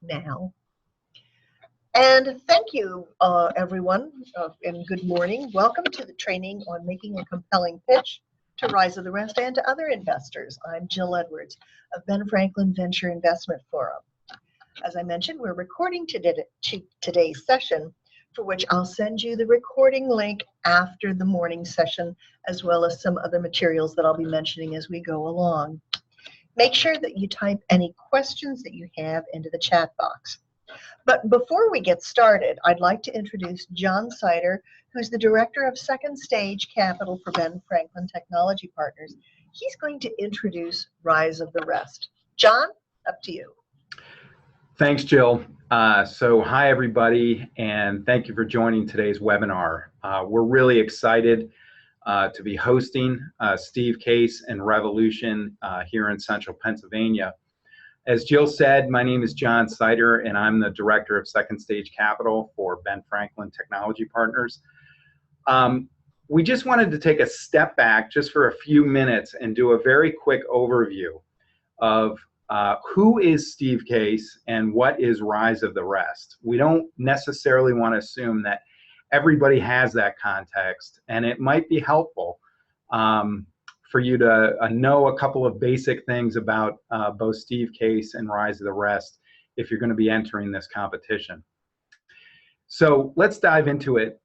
now. And thank you, everyone, and good morning. Welcome to the training on making a compelling pitch to Rise of the Rest and to other investors. I'm Jill Edwards of Ben Franklin Venture Investment Forum. As I mentioned, we're recording today's session, for which I'll send you the recording link after the morning session, as well as some other materials that I'll be mentioning as we go along. Make sure that you type any questions that you have into the chat box. But before we get started, I'd like to introduce John Sider, who's the Director of Second Stage Capital for Ben Franklin Technology Partners. He's going to introduce Rise of the Rest. John, up to you. Thanks, Jill. So hi, everybody, and thank you for joining today's webinar. We're really excited to be hosting Steve Case and Revolution here in central Pennsylvania. As Jill said, my name is John Sider, and I'm the Director of Second Stage Capital for Ben Franklin Technology Partners. We just wanted to take a step back just for a few minutes and do a very quick overview of who is Steve Case and what is Rise of the Rest. We don't necessarily want to assume that everybody has that context, and it might be helpful for you to know a couple of basic things about both Steve Case and Rise of the Rest if you're going to be entering this competition. So let's dive into it.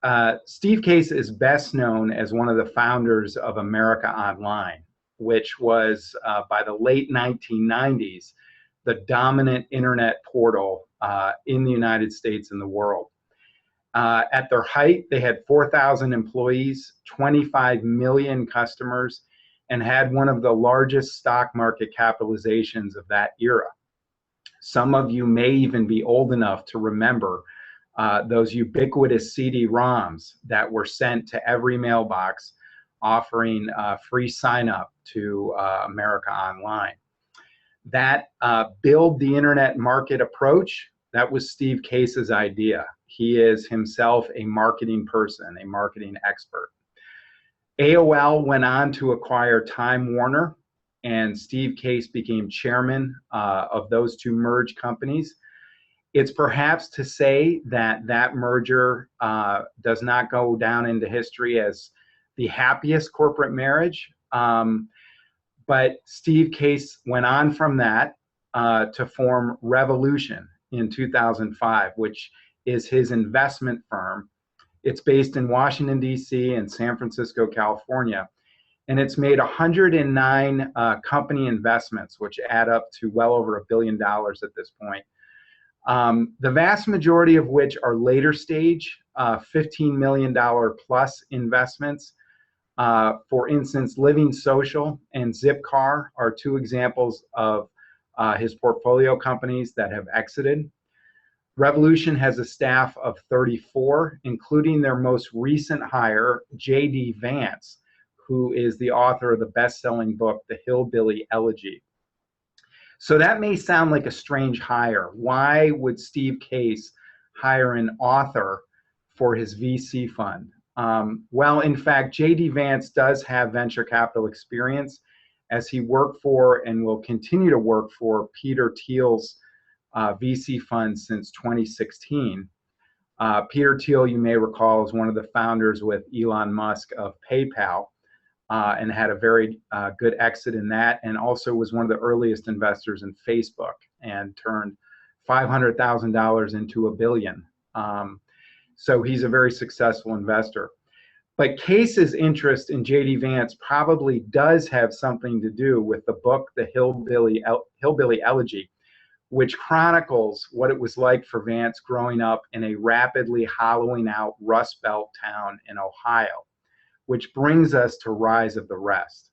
Steve Case is best known as one of the founders of America Online, which was by the late 1990s the dominant internet portal in the United States and the world. At their height, they had 4,000 employees, 25 million customers, and had one of the largest stock market capitalizations of that era. Some of you may even be old enough to remember those ubiquitous CD-ROMs that were sent to every mailbox offering free sign-up to America Online. That build the internet market approach, that was Steve Case's idea. He is himself a marketing person, a marketing expert. AOL went on to acquire Time Warner, and Steve Case became chairman of those two merged companies. It's perhaps to say that that merger does not go down into history as the happiest corporate marriage, but Steve Case went on from that to form Revolution in 2005, which is his investment firm. It's based in Washington, D.C. and San Francisco, California, and it's made 109 company investments, which add up to well over $1 billion at this point. The vast majority of which are later stage, $15 million plus investments. For instance, Living Social and Zipcar are two examples of his portfolio companies that have exited. Revolution has a staff of 34, including their most recent hire, J.D. Vance, who is the author of the best-selling book, The Hillbilly Elegy. So that may sound like a strange hire. Why would Steve Case hire an author for his VC fund? Well, in fact, J.D. Vance does have venture capital experience, as he worked for and will continue to work for Peter Thiel's VC fund since 2016. Peter Thiel, you may recall, is one of the founders with Elon Musk of PayPal and had a very good exit in that, and also was one of the earliest investors in Facebook and turned $500,000 into $1 billion. So he's a very successful investor. But Case's interest in J.D. Vance probably does have something to do with the book, The Hillbilly Elegy, which chronicles what it was like for Vance growing up in a rapidly hollowing out Rust Belt town in Ohio, which brings us to Rise of the Rest.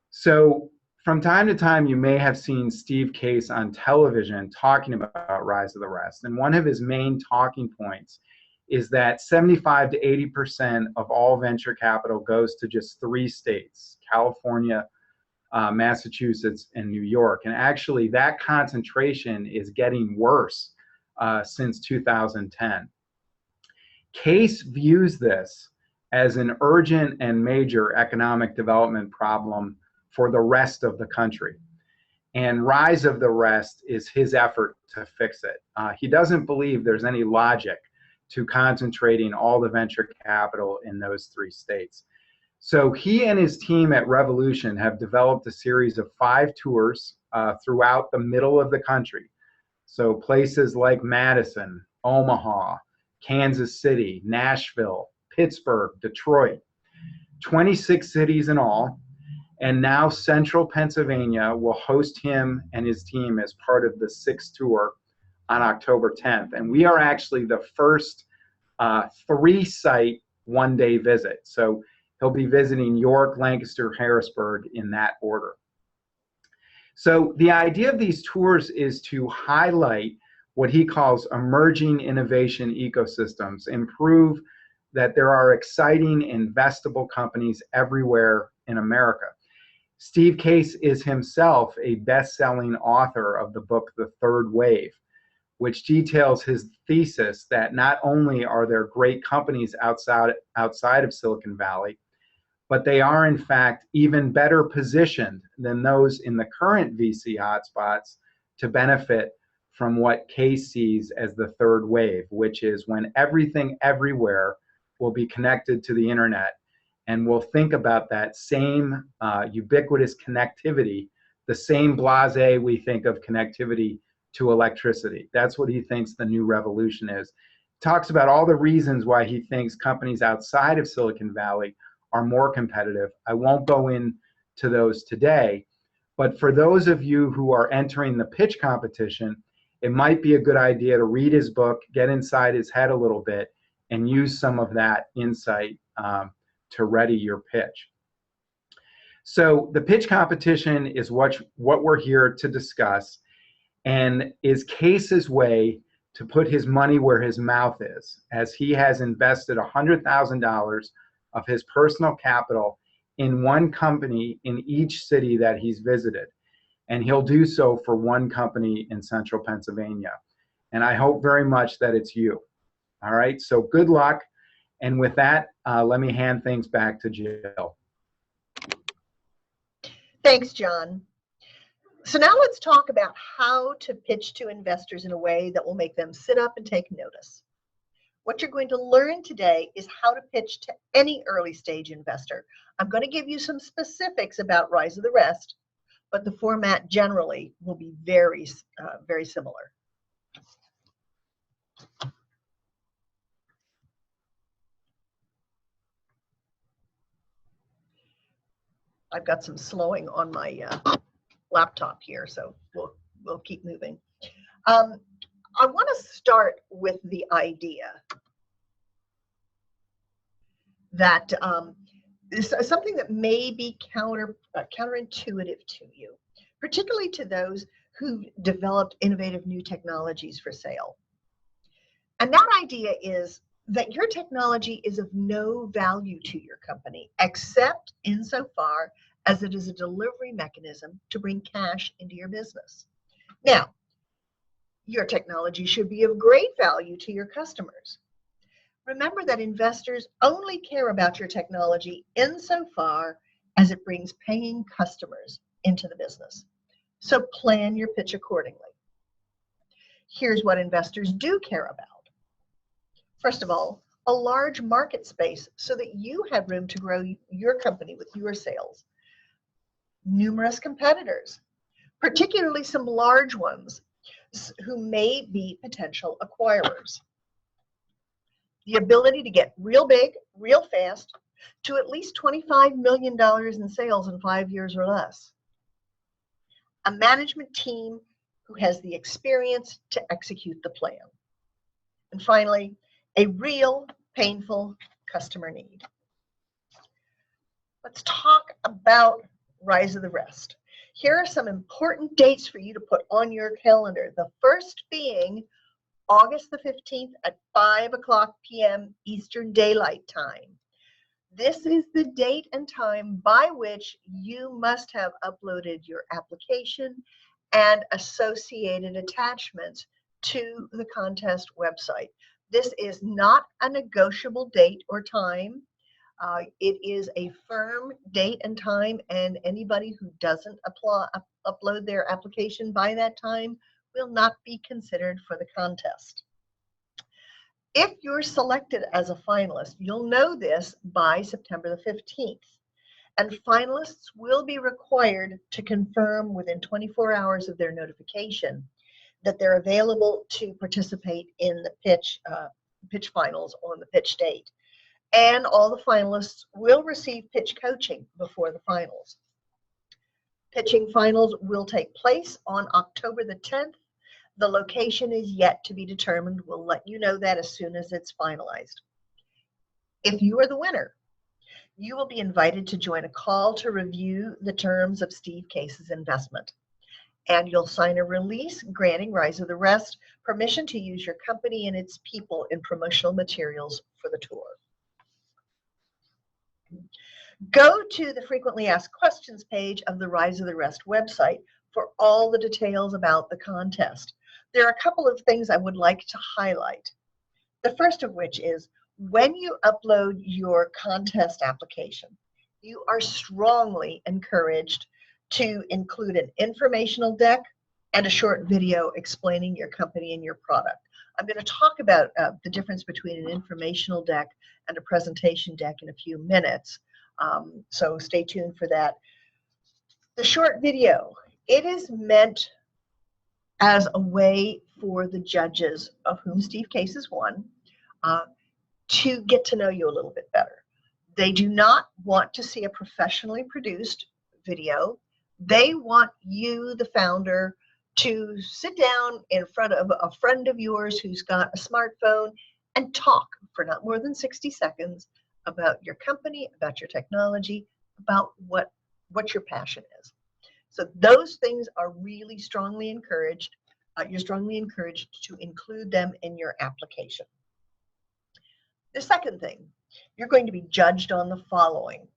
So from time to time, you may have seen Steve Case on television talking about Rise of the Rest, and one of his main talking points is that 75 to 80% of all venture capital goes to just 3 states, California, Massachusetts, and New York. And actually, that concentration is getting worse since 2010. Case views this as an urgent and major economic development problem for the rest of the country. And Rise of the Rest is his effort to fix it. He doesn't believe there's any logic to concentrating all the venture capital in those 3 states. So he and his team at Revolution have developed a series of 5 tours throughout the middle of the country. So places like Madison, Omaha, Kansas City, Nashville, Pittsburgh, Detroit, 26 cities in all. And now Central Pennsylvania will host him and his team as part of the 6th tour on October 10th. And we are actually the first 3-site one-day visit. So he'll be visiting York, Lancaster, Harrisburg in that order. So the idea of these tours is to highlight what he calls emerging innovation ecosystems, and prove that there are exciting investable companies everywhere in America. Steve Case is himself a best-selling author of the book, The Third Wave, which details his thesis that not only are there great companies outside of Silicon Valley, but they are in fact even better positioned than those in the current VC hotspots to benefit from what Case sees as the third wave, which is when everything everywhere will be connected to the internet. And we'll think about that same ubiquitous connectivity, the same blasé we think of connectivity to electricity. That's what he thinks the new revolution is. Talks about all the reasons why he thinks companies outside of Silicon Valley are more competitive. I won't go into those today, but for those of you who are entering the pitch competition, it might be a good idea to read his book, get inside his head a little bit, and use some of that insight to ready your pitch. So the pitch competition is what we're here to discuss, and is Case's way to put his money where his mouth is, as he has invested $100,000 of his personal capital in one company in each city that he's visited. And he'll do so for one company in Central Pennsylvania. And I hope very much that it's you. All right, so good luck. And with that, let me hand things back to Jill. Thanks, John. So now let's talk about how to pitch to investors in a way that will make them sit up and take notice. What you're going to learn today is how to pitch to any early stage investor. I'm going to give you some specifics about Rise of the Rest, but the format generally will be very similar. I've got some slowing on my laptop here, so we'll keep moving. I want to start with the idea that is something that may be counterintuitive to you, particularly to those who developed innovative new technologies for sale. And that idea is that your technology is of no value to your company, except insofar as it is a delivery mechanism to bring cash into your business. Now, your technology should be of great value to your customers. Remember that investors only care about your technology insofar as it brings paying customers into the business. So plan your pitch accordingly. Here's what investors do care about. First of all, a large market space so that you have room to grow your company with your sales. Numerous competitors, particularly some large ones who may be potential acquirers. The ability to get real big, real fast, to at least $25 million in sales in 5 years or less. A management team who has the experience to execute the plan. And finally, a real painful customer need. Let's talk about Rise of the Rest. Here are some important dates for you to put on your calendar. The first being August the 15th at 5:00 p.m. Eastern Daylight Time. This is the date and time by which you must have uploaded your application and associated attachments to the contest website. This is not a negotiable date or time. It is a firm date and time, and anybody who doesn't upload their application by that time will not be considered for the contest. If you're selected as a finalist, you'll know this by September the 15th. And finalists will be required to confirm within 24 hours of their notification that they're available to participate in the pitch finals on the pitch date. And all the finalists will receive pitch coaching before the finals. Pitching finals will take place on October the 10th. The location is yet to be determined. We'll let you know that as soon as it's finalized. If you are the winner, you will be invited to join a call to review the terms of Steve Case's investment. And you'll sign a release granting Rise of the Rest permission to use your company and its people in promotional materials for the tour. Go to the frequently asked questions page of the Rise of the Rest website for all the details about the contest. There are a couple of things I would like to highlight. The first of which is when you upload your contest application, you are strongly encouraged to include an informational deck and a short video explaining your company and your product. I'm going to talk about the difference between an informational deck and a presentation deck in a few minutes, so stay tuned for that. The short video, it is meant as a way for the judges, of whom Steve Case is one, to get to know you a little bit better. They do not want to see a professionally produced video. They want you, the founder, to sit down in front of a friend of yours who's got a smartphone and talk for not more than 60 seconds about your company, about your technology, about what your passion is. So those things are really strongly encouraged. You're strongly encouraged to include them in your application. The second thing, you're going to be judged on the following: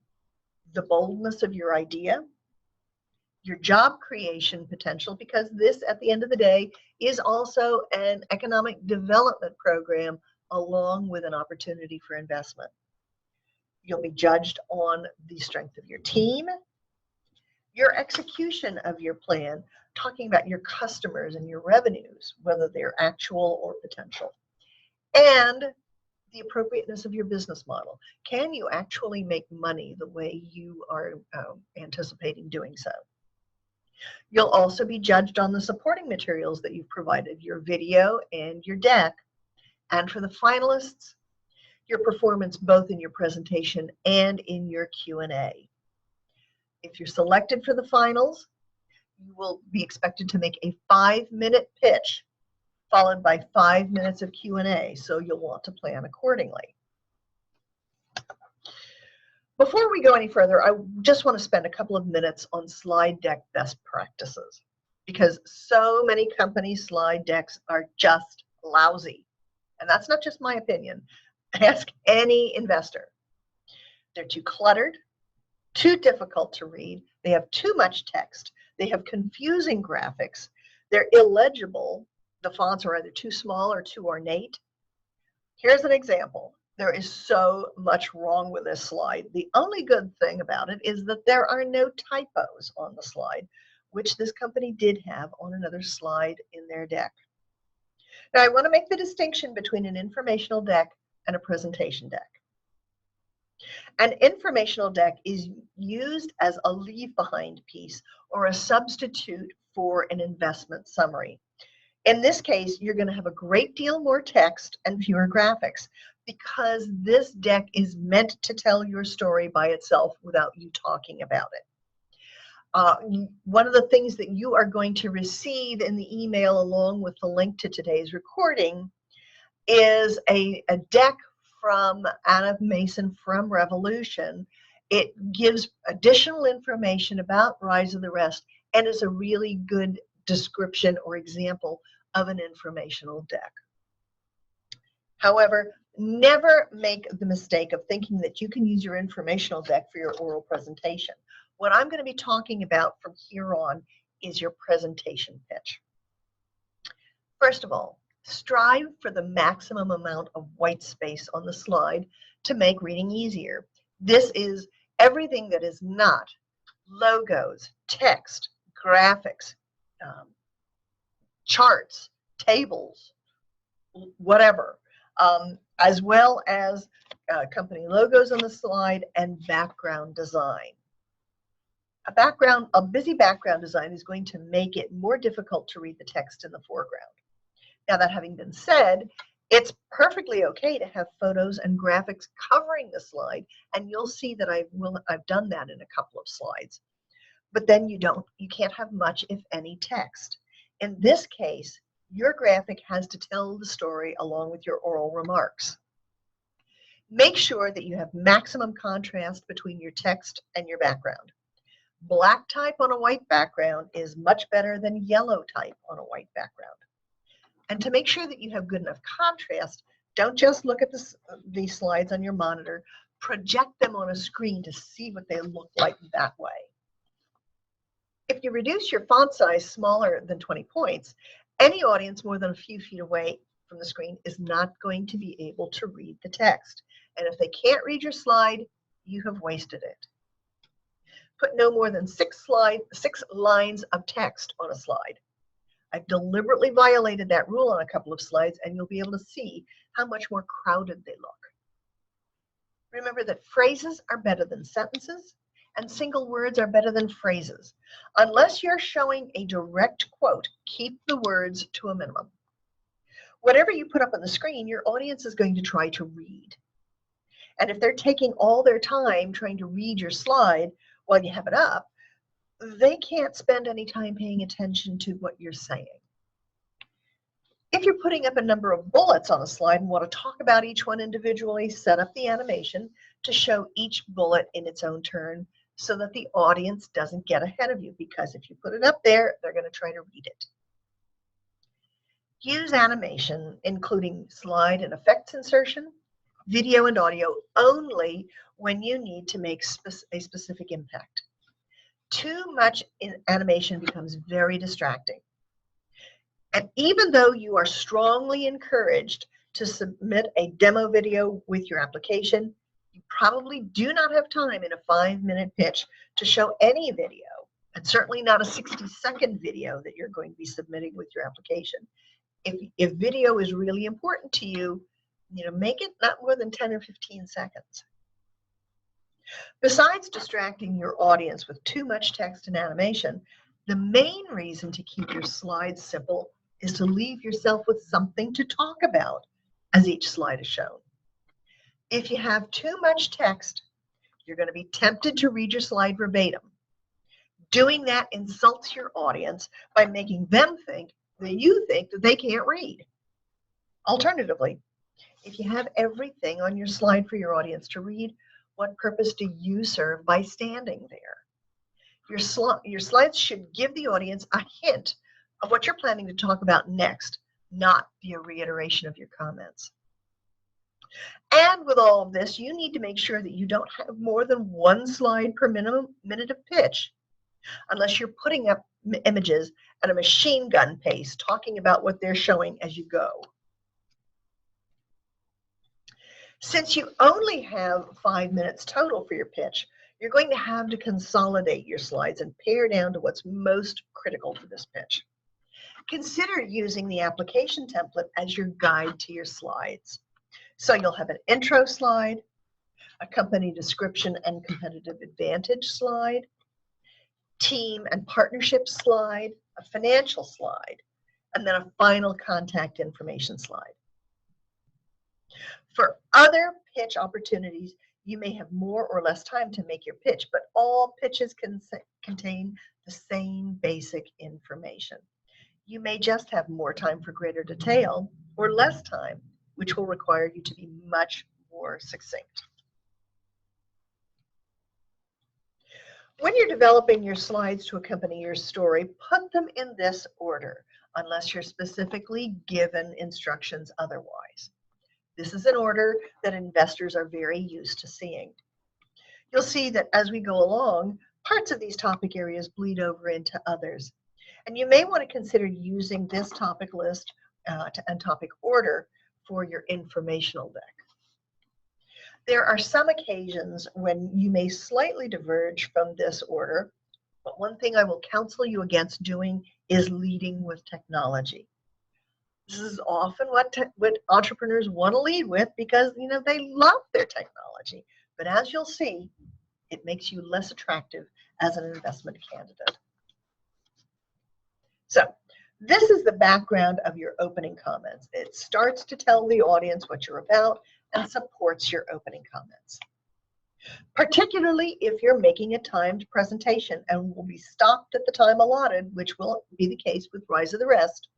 the boldness of your idea, your job creation potential, because this, at the end of the day, is also an economic development program along with an opportunity for investment. You'll be judged on the strength of your team, your execution of your plan, talking about your customers and your revenues, whether they're actual or potential, and the appropriateness of your business model. Can you actually make money the way you are anticipating doing so? You'll also be judged on the supporting materials that you've provided, your video and your deck. And for the finalists, your performance both in your presentation and in your Q&A. If you're selected for the finals, you will be expected to make a 5-minute pitch followed by 5 minutes of Q&A, so you'll want to plan accordingly. Before we go any further, I just want to spend a couple of minutes on slide deck best practices, because so many companies' slide decks are just lousy. And that's not just my opinion. Ask any investor. They're too cluttered, too difficult to read, they have too much text, they have confusing graphics, they're illegible, the fonts are either too small or too ornate. Here's an example. There is so much wrong with this slide. The only good thing about it is that there are no typos on the slide, which this company did have on another slide in their deck. Now, I want to make the distinction between an informational deck and a presentation deck. An informational deck is used as a leave-behind piece or a substitute for an investment summary. In this case, you're going to have a great deal more text and fewer graphics because this deck is meant to tell your story by itself without you talking about it. One of the things that you are going to receive in the email along with the link to today's recording is a deck from Anna Mason from Revolution. It gives additional information about Rise of the Rest and is a really good description or example of an informational deck. However, never make the mistake of thinking that you can use your informational deck for your oral presentation. What I'm going to be talking about from here on is your presentation pitch. First of all, strive for the maximum amount of white space on the slide to make reading easier. This is everything that is not logos, text, graphics, charts, tables, whatever, as well as company logos on the slide and background design. A busy background design is going to make it more difficult to read the text in the foreground. Now, that having been said, it's perfectly okay to have photos and graphics covering the slide, and you'll see that I've done that in a couple of slides. But then you can't have much, if any, text. In this case, your graphic has to tell the story along with your oral remarks. Make sure that you have maximum contrast between your text and your background. Black type on a white background is much better than yellow type on a white background. And to make sure that you have good enough contrast, don't just look at these slides on your monitor, project them on a screen to see what they look like that way. If you reduce your font size smaller than 20 points, any audience more than a few feet away from the screen is not going to be able to read the text. And if they can't read your slide, you have wasted it. Put no more than 6 lines of text on a slide. I've deliberately violated that rule on a couple of slides, and you'll be able to see how much more crowded they look. Remember that phrases are better than sentences, and single words are better than phrases. Unless you're showing a direct quote, keep the words to a minimum. Whatever you put up on the screen, your audience is going to try to read. And if they're taking all their time trying to read your slide while you have it up, they can't spend any time paying attention to what you're saying. If you're putting up a number of bullets on a slide and want to talk about each one individually, set up the animation to show each bullet in its own turn so that the audience doesn't get ahead of you, because if you put it up there, they're going to try to read it. Use animation, including slide and effects insertion, video and audio, only when you need to make a specific impact. Too much animation becomes very distracting. And even though you are strongly encouraged to submit a demo video with your application, you probably do not have time in a 5-minute pitch to show any video, and certainly not a 60-second video that you're going to be submitting with your application. If video is really important to you, make it not more than 10 or 15 seconds. Besides distracting your audience with too much text and animation, the main reason to keep your slides simple is to leave yourself with something to talk about as each slide is shown. If you have too much text, you're going to be tempted to read your slide verbatim. Doing that insults your audience by making them think that you think that they can't read. Alternatively, if you have everything on your slide for your audience to read, what purpose do you serve by standing there? Your slides should give the audience a hint of what you're planning to talk about next, not be a reiteration of your comments. And with all of this, you need to make sure that you don't have more than 1 slide per minute of pitch, unless you're putting up images at a machine gun pace, talking about what they're showing as you go. Since you only have 5 minutes total for your pitch, you're going to have to consolidate your slides and pare down to what's most critical for this pitch. Consider using the application template as your guide to your slides. So you'll have an intro slide, a company description and competitive advantage slide, team and partnership slide, a financial slide, and then a final contact information slide. For other pitch opportunities, you may have more or less time to make your pitch, but all pitches contain the same basic information. You may just have more time for greater detail or less time, which will require you to be much more succinct. When you're developing your slides to accompany your story, put them in this order, unless you're specifically given instructions otherwise. This is an order that investors are very used to seeing. You'll see that as we go along, parts of these topic areas bleed over into others. And you may want to consider using this topic list and topic order for your informational deck. There are some occasions when you may slightly diverge from this order, but one thing I will counsel you against doing is leading with technology. This is often what entrepreneurs want to lead with because they love their technology. But as you'll see, it makes you less attractive as an investment candidate. So this is the background of your opening comments. It starts to tell the audience what you're about and supports your opening comments. Particularly if you're making a timed presentation and will be stopped at the time allotted, which will be the case with Rise of the Rest.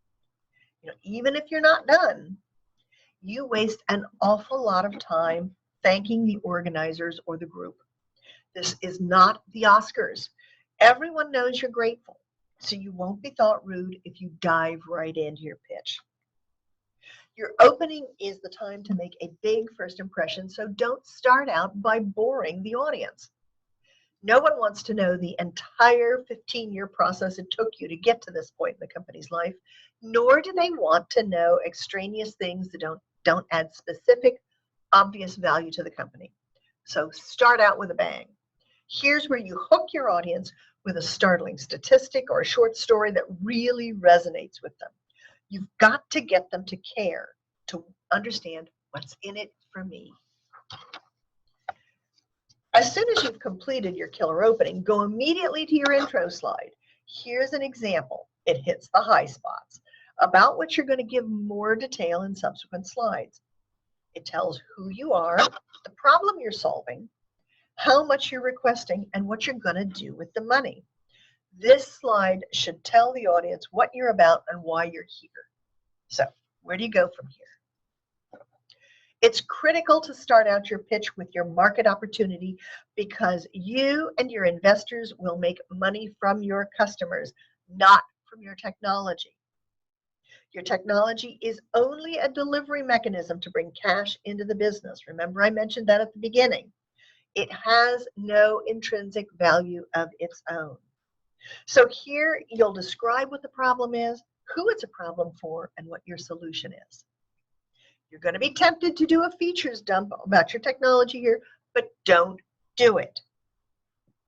Even if you're not done, you waste an awful lot of time thanking the organizers or the group. This is not the Oscars. Everyone knows you're grateful, so you won't be thought rude if you dive right into your pitch. Your opening is the time to make a big first impression, so don't start out by boring the audience. No one wants to know the entire 15-year process it took you to get to this point in the company's life, nor do they want to know extraneous things that don't add specific, obvious value to the company. So start out with a bang. Here's where you hook your audience with a startling statistic or a short story that really resonates with them. You've got to get them to care, to understand what's in it for me. As soon as you've completed your killer opening, go immediately to your intro slide. Here's an example. It hits the high spots, about which you're going to give more detail in subsequent slides. It tells who you are, the problem you're solving, how much you're requesting, and what you're going to do with the money. This slide should tell the audience what you're about and why you're here. So, where do you go from here? It's critical to start out your pitch with your market opportunity because you and your investors will make money from your customers, not from your technology. Your technology is only a delivery mechanism to bring cash into the business. Remember, I mentioned that at the beginning. It has no intrinsic value of its own. So here you'll describe what the problem is, who it's a problem for, and what your solution is. You're going to be tempted to do a features dump about your technology here, but don't do it.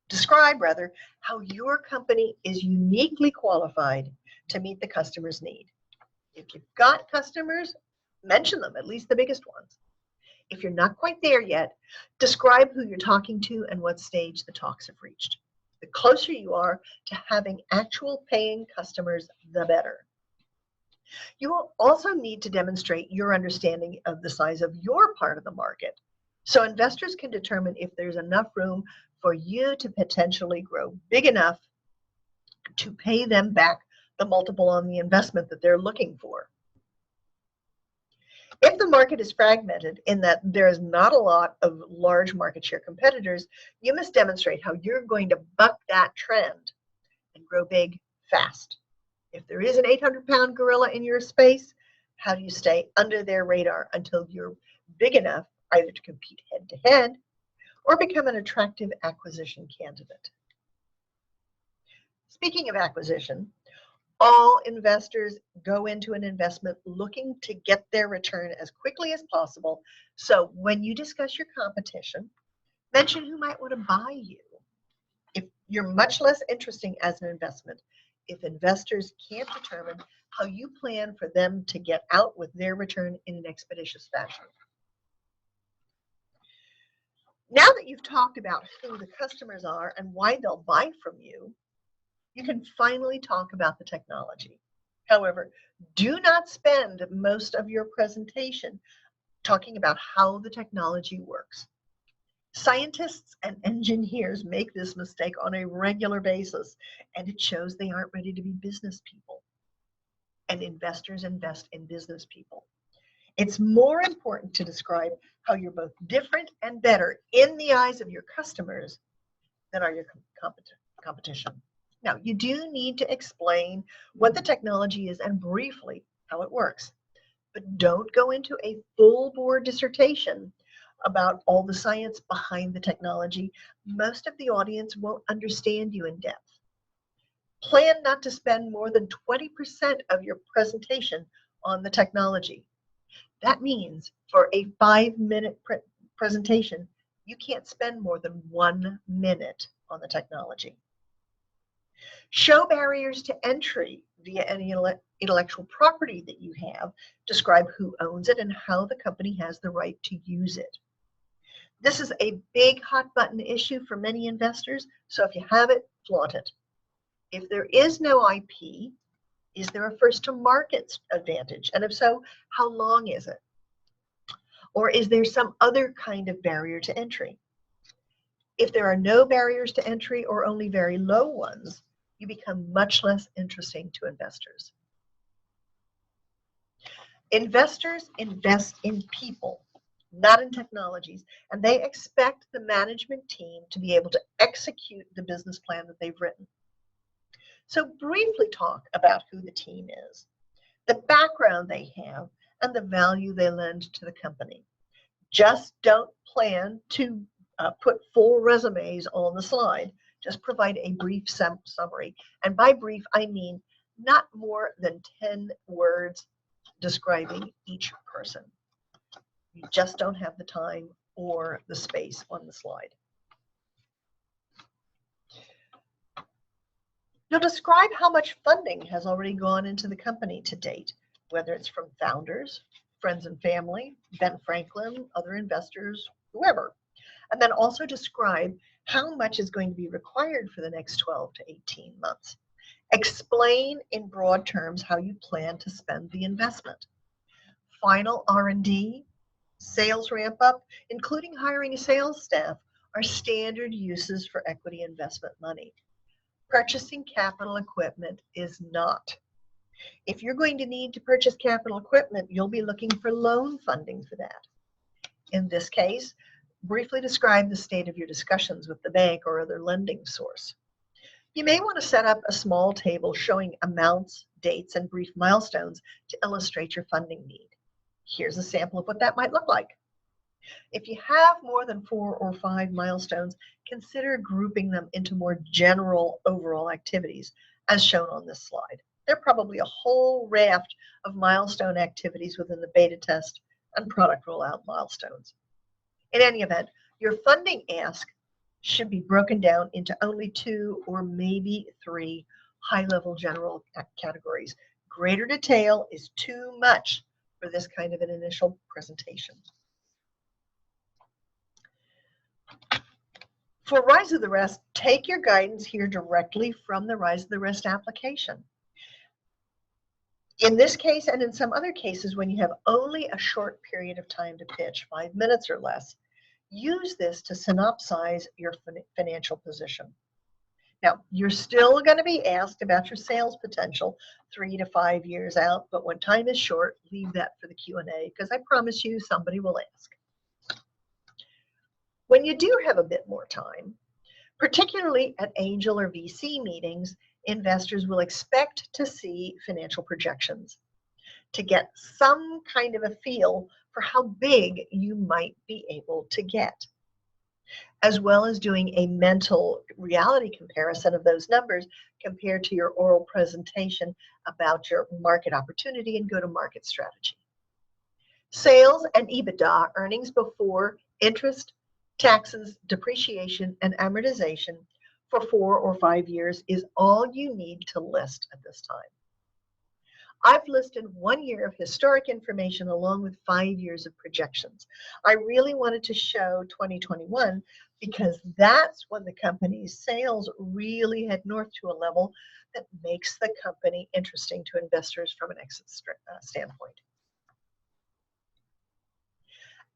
Describe, rather, how your company is uniquely qualified to meet the customer's need. If you've got customers, mention them, at least the biggest ones. If you're not quite there yet, describe who you're talking to and what stage the talks have reached. The closer you are to having actual paying customers, the better. You will also need to demonstrate your understanding of the size of your part of the market, so investors can determine if there's enough room for you to potentially grow big enough to pay them back the multiple on the investment that they're looking for. If the market is fragmented in that there is not a lot of large market share competitors, you must demonstrate how you're going to buck that trend and grow big fast. If there is an 800-pound gorilla in your space, how do you stay under their radar until you're big enough either to compete head-to-head or become an attractive acquisition candidate? Speaking of acquisition, all investors go into an investment looking to get their return as quickly as possible. So when you discuss your competition, mention who might want to buy you. If you're much less interesting as an investment, if investors can't determine how you plan for them to get out with their return in an expeditious fashion. Now that you've talked about who the customers are and why they'll buy from you, you can finally talk about the technology. However, do not spend most of your presentation talking about how the technology works. Scientists and engineers make this mistake on a regular basis, and it shows they aren't ready to be business people. And investors invest in business people. It's more important to describe how you're both different and better in the eyes of your customers than are your competition. Now, you do need to explain what the technology is and briefly how it works, but don't go into a full-bore dissertation about all the science behind the technology. Most of the audience won't understand you in depth. Plan not to spend more than 20% of your presentation on the technology. That means for a 5-minute presentation, you can't spend more than 1 minute on the technology. Show barriers to entry via any intellectual property that you have. Describe who owns it and how the company has the right to use it. This is a big hot button issue for many investors, so if you have it, flaunt it. If there is no IP, is there a first to market advantage? And if so, how long is it? Or is there some other kind of barrier to entry? If there are no barriers to entry or only very low ones, you become much less interesting to investors. Investors invest in people, not in technologies, and they expect the management team to be able to execute the business plan that they've written. So briefly talk about who the team is, the background they have, and the value they lend to the company. Just don't plan to put full resumes on the slide. Just provide a brief summary. And by brief, I mean not more than 10 words describing each person. You just don't have the time or the space on the slide. You'll describe how much funding has already gone into the company to date, whether it's from founders, friends and family, Ben Franklin, other investors, whoever. And then also describe how much is going to be required for the next 12 to 18 months. Explain in broad terms how you plan to spend the investment. Final R&D, sales ramp up, including hiring a sales staff, are standard uses for equity investment money. Purchasing capital equipment is not. If you're going to need to purchase capital equipment, you'll be looking for loan funding for that. In this case, briefly describe the state of your discussions with the bank or other lending source. You may want to set up a small table showing amounts, dates, and brief milestones to illustrate your funding need. Here's a sample of what that might look like. If you have more than 4 or 5 milestones, consider grouping them into more general overall activities, as shown on this slide. There are probably a whole raft of milestone activities within the beta test and product rollout milestones. In any event, your funding ask should be broken down into only 2 or maybe 3 high-level general categories. Greater detail is too much for this kind of an initial presentation. For Rise of the Rest, take your guidance here directly from the Rise of the Rest application. In this case and in some other cases, when you have only a short period of time to pitch, 5 minutes or less, use this to synopsize your financial position. Now, you're still going to be asked about your sales potential 3 to 5 years out, but when time is short, leave that for the Q&A, because I promise you somebody will ask. When you do have a bit more time, particularly at angel or VC meetings, investors will expect to see financial projections to get some kind of a feel for how big you might be able to get, as well as doing a mental reality comparison of those numbers compared to your oral presentation about your market opportunity and go-to-market strategy. Sales and EBITDA, earnings before interest, taxes, depreciation, and amortization for 4 or 5 years is all you need to list at this time. I've listed 1 year of historic information along with 5 years of projections. I really wanted to show 2021 because that's when the company's sales really head north to a level that makes the company interesting to investors from an exit standpoint.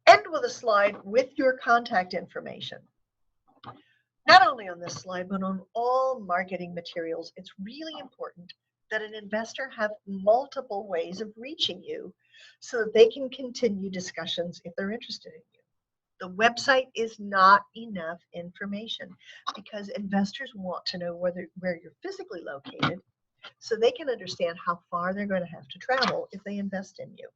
End with a slide with your contact information. Not only on this slide, but on all marketing materials, it's really important that an investor have multiple ways of reaching you so that they can continue discussions if they're interested in you. The website is not enough information because investors want to know where you're physically located so they can understand how far they're going to have to travel if they invest in you.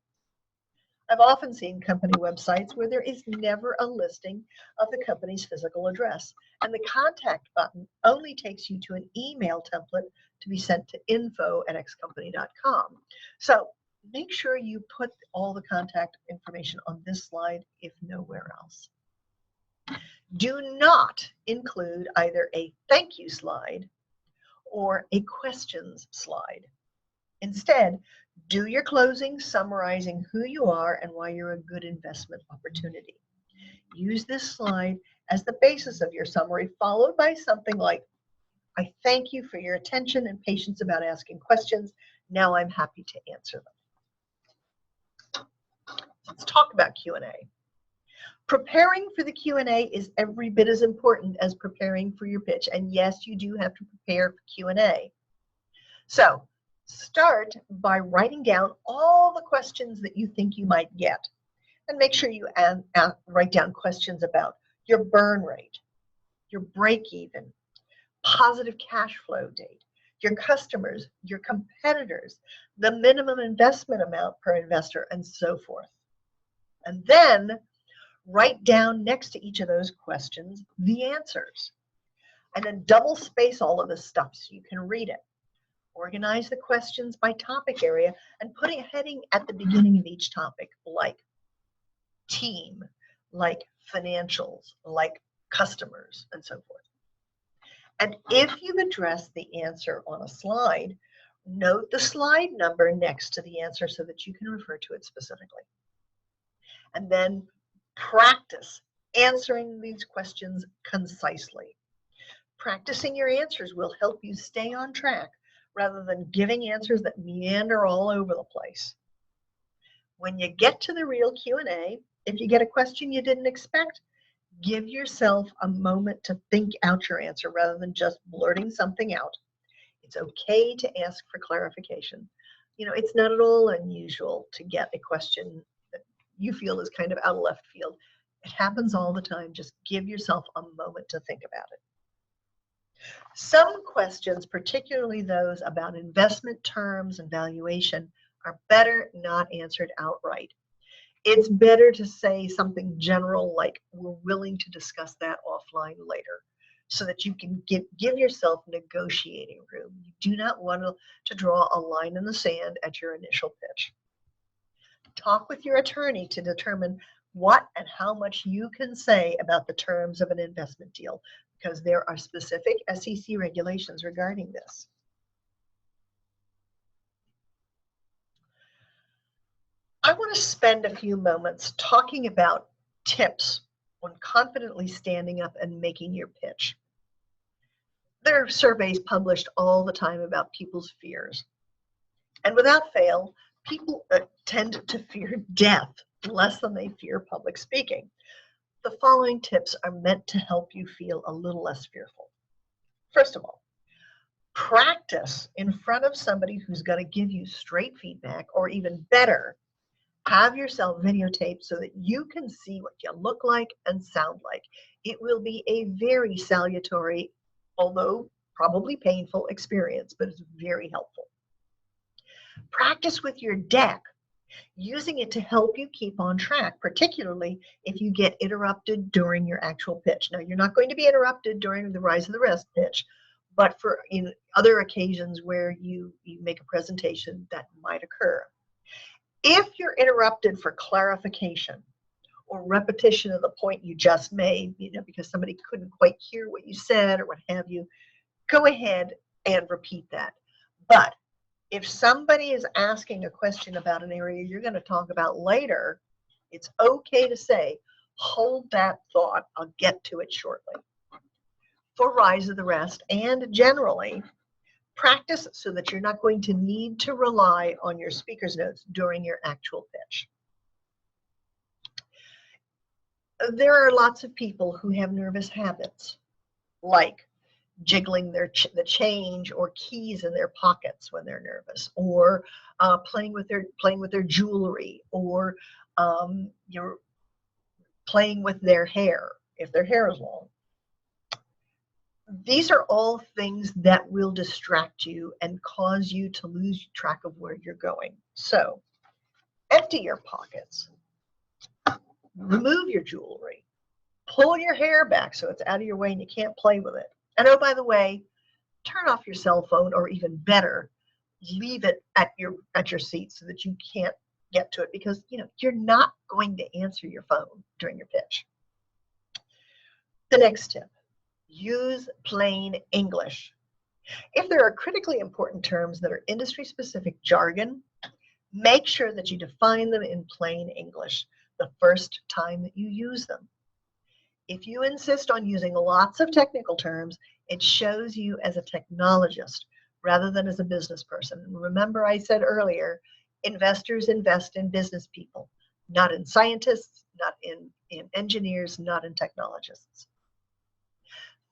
I've often seen company websites where there is never a listing of the company's physical address, and the contact button only takes you to an email template to be sent to info@xcompany.com. So make sure you put all the contact information on this slide, if nowhere else. Do not include either a thank you slide or a questions slide. Instead, do your closing summarizing who you are and why you're a good investment opportunity. Use this slide as the basis of your summary, followed by something like, I thank you for your attention and patience about asking questions. Now I'm happy to answer them. Let's talk about Q&A. Preparing for the Q&A is every bit as important as preparing for your pitch. And yes, you do have to prepare for Q&A. So start by writing down all the questions that you think you might get. And make sure you write down questions about your burn rate, your break even, positive cash flow date, your customers, your competitors, the minimum investment amount per investor, and so forth. And then write down next to each of those questions the answers. And then double space all of this stuff so you can read it. Organize the questions by topic area and put a heading at the beginning of each topic, like team, like financials, like customers, and so forth. And if you've addressed the answer on a slide, note the slide number next to the answer so that you can refer to it specifically. And then practice answering these questions concisely. Practicing your answers will help you stay on track rather than giving answers that meander all over the place. When you get to the real Q&A, if you get a question you didn't expect, give yourself a moment to think out your answer rather than just blurting something out. It's okay to ask for clarification. You know, it's not at all unusual to get a question that you feel is kind of out of left field. It happens all the time. Just give yourself a moment to think about it. Some questions, particularly those about investment terms and valuation, are better not answered outright. It's better to say something general like, we're willing to discuss that offline later, so that you can give yourself negotiating room. You do not want to draw a line in the sand at your initial pitch. Talk with your attorney to determine what and how much you can say about the terms of an investment deal, because there are specific SEC regulations regarding this. I want to spend a few moments talking about tips on confidently standing up and making your pitch. There are surveys published all the time about people's fears. And without fail, people tend to fear death less than they fear public speaking. The following tips are meant to help you feel a little less fearful. First of all, practice in front of somebody who's going to give you straight feedback, or even better, have yourself videotaped so that you can see what you look like and sound like. It will be a very salutary, although probably painful experience, but it's very helpful. Practice with your deck, using it to help you keep on track, particularly if you get interrupted during your actual pitch. Now, you're not going to be interrupted during the Rise of the Rest pitch, but for other occasions where you make a presentation, that might occur. If you're interrupted for clarification or repetition of the point you just made, because somebody couldn't quite hear what you said or what have you, go ahead and repeat that. But if somebody is asking a question about an area you're going to talk about later, it's okay to say, hold that thought, I'll get to it shortly. For Rise of the Rest, and generally, practice so that you're not going to need to rely on your speaker's notes during your actual pitch. There are lots of people who have nervous habits, like jiggling the change or keys in their pockets when they're nervous, or playing with their jewelry, or you're playing with their hair if their hair is long. These are all things that will distract you and cause you to lose track of where you're going. So empty your pockets, remove your jewelry, pull your hair back so it's out of your way and you can't play with it. And oh, by the way, turn off your cell phone, or even better, leave it at your seat so that you can't get to it, because you're not going to answer your phone during your pitch. The next tip, use plain English. If there are critically important terms that are industry-specific jargon, make sure that you define them in plain English the first time that you use them. If you insist on using lots of technical terms, it shows you as a technologist rather than as a business person. And remember, I said earlier, investors invest in business people, not in scientists, not in engineers, not in technologists.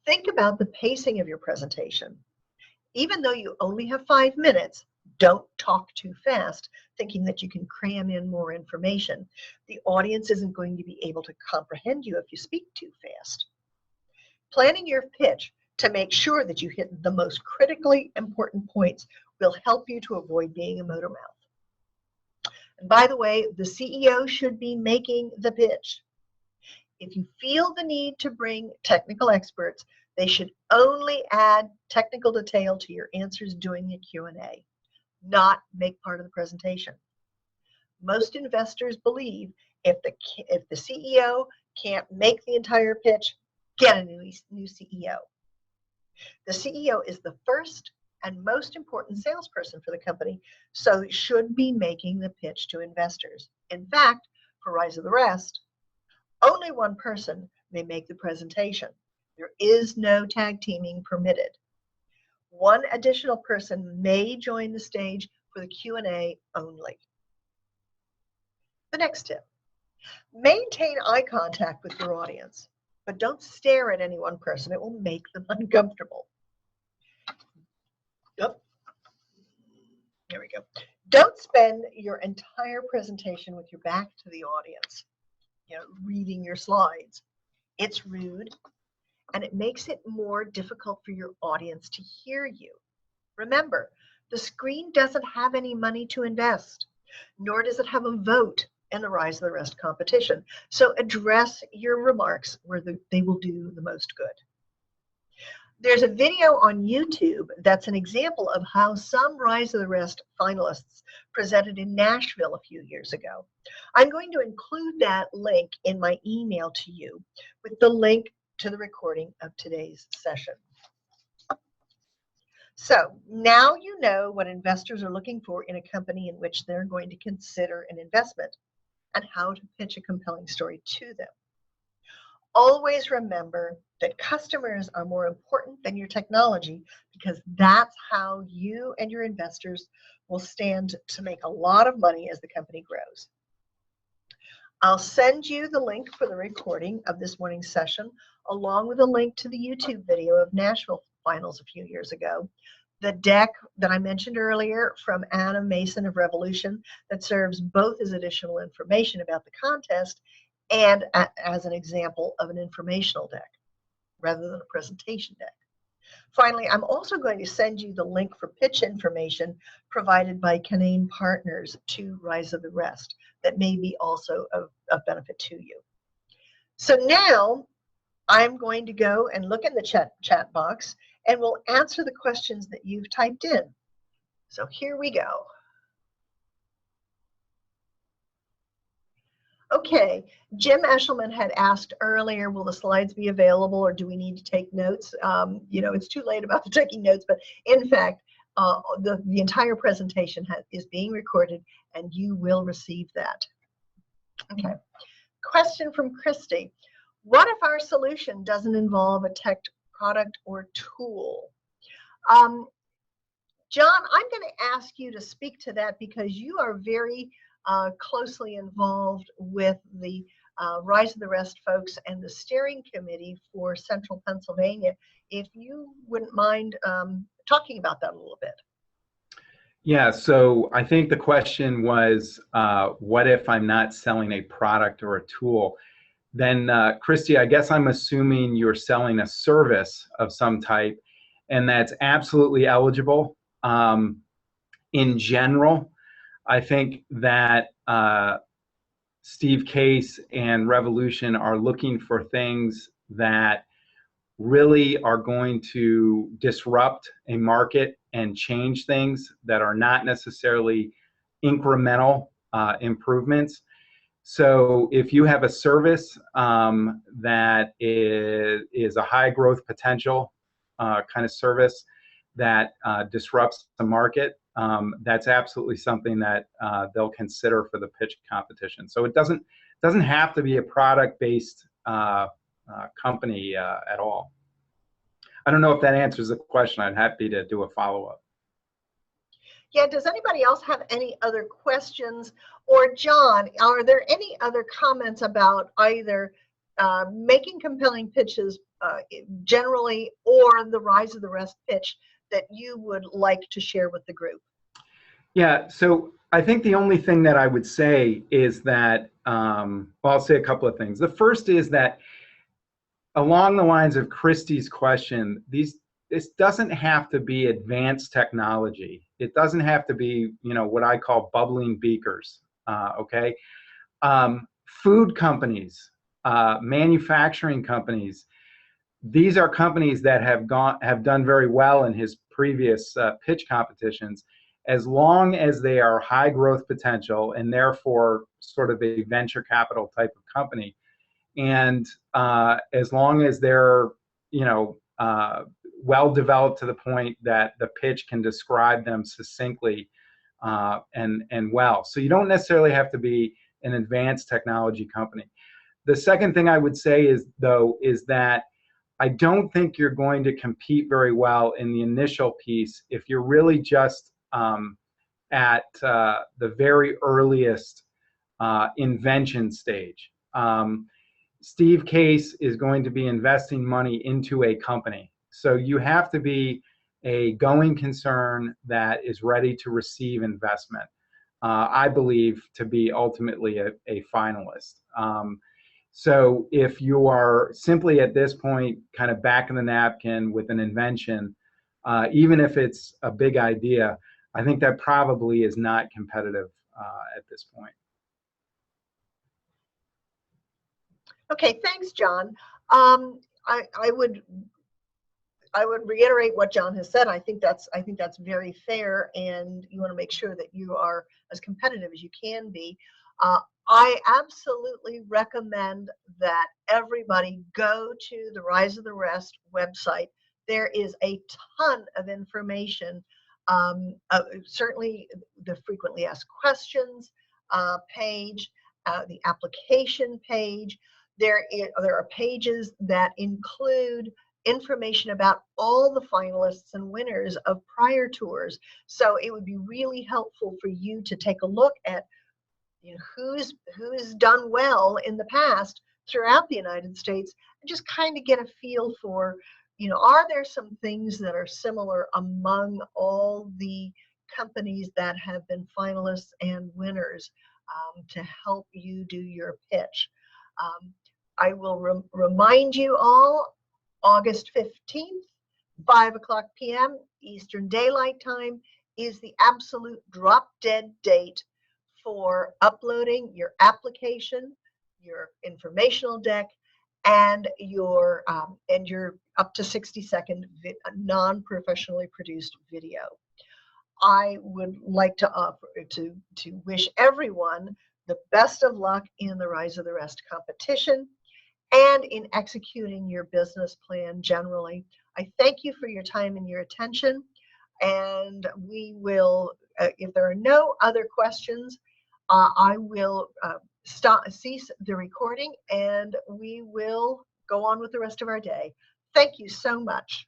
Think about the pacing of your presentation. Even though you only have 5 minutes, don't talk too fast, thinking that you can cram in more information. The audience isn't going to be able to comprehend you if you speak too fast. Planning your pitch to make sure that you hit the most critically important points will help you to avoid being a motor mouth. And by the way, the CEO should be making the pitch. If you feel the need to bring technical experts, they should only add technical detail to your answers during the Q&A, not make part of the presentation. Most investors believe if the CEO can't make the entire pitch, get a new CEO. The CEO is the first and most important salesperson for the company, so it should be making the pitch to investors. In fact, for Rise of the Rest, only one person may make the presentation. There is no tag teaming permitted. One additional person may join the stage for the Q&A only. The next tip, maintain eye contact with your audience, but don't stare at any one person. It will make them uncomfortable. Yep. There we go. Don't spend your entire presentation with your back to the audience, reading your slides. It's rude, and it makes it more difficult for your audience to hear you. Remember, the screen doesn't have any money to invest, nor does it have a vote in the Rise of the Rest competition. So address your remarks where they will do the most good. There's a video on YouTube that's an example of how some Rise of the Rest finalists presented in Nashville a few years ago. I'm going to include that link in my email to you with the link to the recording of today's session. So now you know what investors are looking for in a company in which they're going to consider an investment and how to pitch a compelling story to them. Always remember that customers are more important than your technology, because that's how you and your investors will stand to make a lot of money as the company grows. I'll send you the link for the recording of this morning's session, along with a link to the YouTube video of Nashville finals a few years ago. The deck that I mentioned earlier from Anna Mason of Revolution that serves both as additional information about the contest and as an example of an informational deck rather than a presentation deck. Finally, I'm also going to send you the link for pitch information provided by Canaan Partners to Rise of the Rest that may be also of benefit to you. So now I'm going to go and look in the chat box and we'll answer the questions that you've typed in. So here we go. Okay, Jim Eshelman had asked earlier, will the slides be available or do we need to take notes? It's too late about the taking notes, but in fact, the entire presentation is being recorded and you will receive that. Okay, question from Christy. What if our solution doesn't involve a tech product or tool? John, I'm going to ask you to speak to that because you are very closely involved with the Rise of the Rest folks and the steering committee for Central Pennsylvania. If you wouldn't mind talking about that a little bit. Yeah, so I think the question was, what if I'm not selling a product or a tool? Then, Christy, I guess I'm assuming you're selling a service of some type, and that's absolutely eligible. In general, I think that Steve Case and Revolution are looking for things that really are going to disrupt a market and change things that are not necessarily incremental improvements. So if you have a service that is a high growth potential kind of service that disrupts the market, that's absolutely something that they'll consider for the pitch competition. So it doesn't have to be a product-based company at all. I don't know if that answers the question. I'm happy to do a follow-up. Yeah, does anybody else have any other questions? Or John, are there any other comments about either making compelling pitches generally or the Rise of the Rest pitch that you would like to share with the group? Yeah, so I think the only thing that I would say is that, well, I'll say a couple of things. The first is that along the lines of Christy's question, this doesn't have to be advanced technology. It doesn't have to be, what I call bubbling beakers, okay? Food companies, manufacturing companies, these are companies that have done very well in his previous pitch competitions, as long as they are high growth potential and therefore sort of a venture capital type of company. And as long as they're, well developed to the point that the pitch can describe them succinctly and well. So you don't necessarily have to be an advanced technology company. The second thing I would say is that I don't think you're going to compete very well in the initial piece if you're really just at the very earliest invention stage. Steve Case is going to be investing money into a company. So you have to be a going concern that is ready to receive investment, I believe, to be ultimately a finalist. So if you are simply at this point kind of back in the napkin with an invention, even if it's a big idea, I think that probably is not competitive at this point. Okay, thanks, John. I would reiterate what John has said. I think that's very fair, and you want to make sure that you are as competitive as you can be. I absolutely recommend that everybody go to the Rise of the Rest website. There is a ton of information. Certainly, the frequently asked questions page, the application page. There are pages that include information about all the finalists and winners of prior tours. So it would be really helpful for you to take a look at who's done well in the past throughout the United States and just kind of get a feel for, are there some things that are similar among all the companies that have been finalists and winners to help you do your pitch. I will remind you all, August 15th, 5:00 p.m. Eastern Daylight Time is the absolute drop dead date for uploading your application, your informational deck, and your up to 60-second non-professionally produced video. I would like to offer to wish everyone the best of luck in the Rise of the Rest competition and in executing your business plan generally. I thank you for your time and your attention, and we will, if there are no other questions, I will cease the recording and we will go on with the rest of our day. Thank you so much.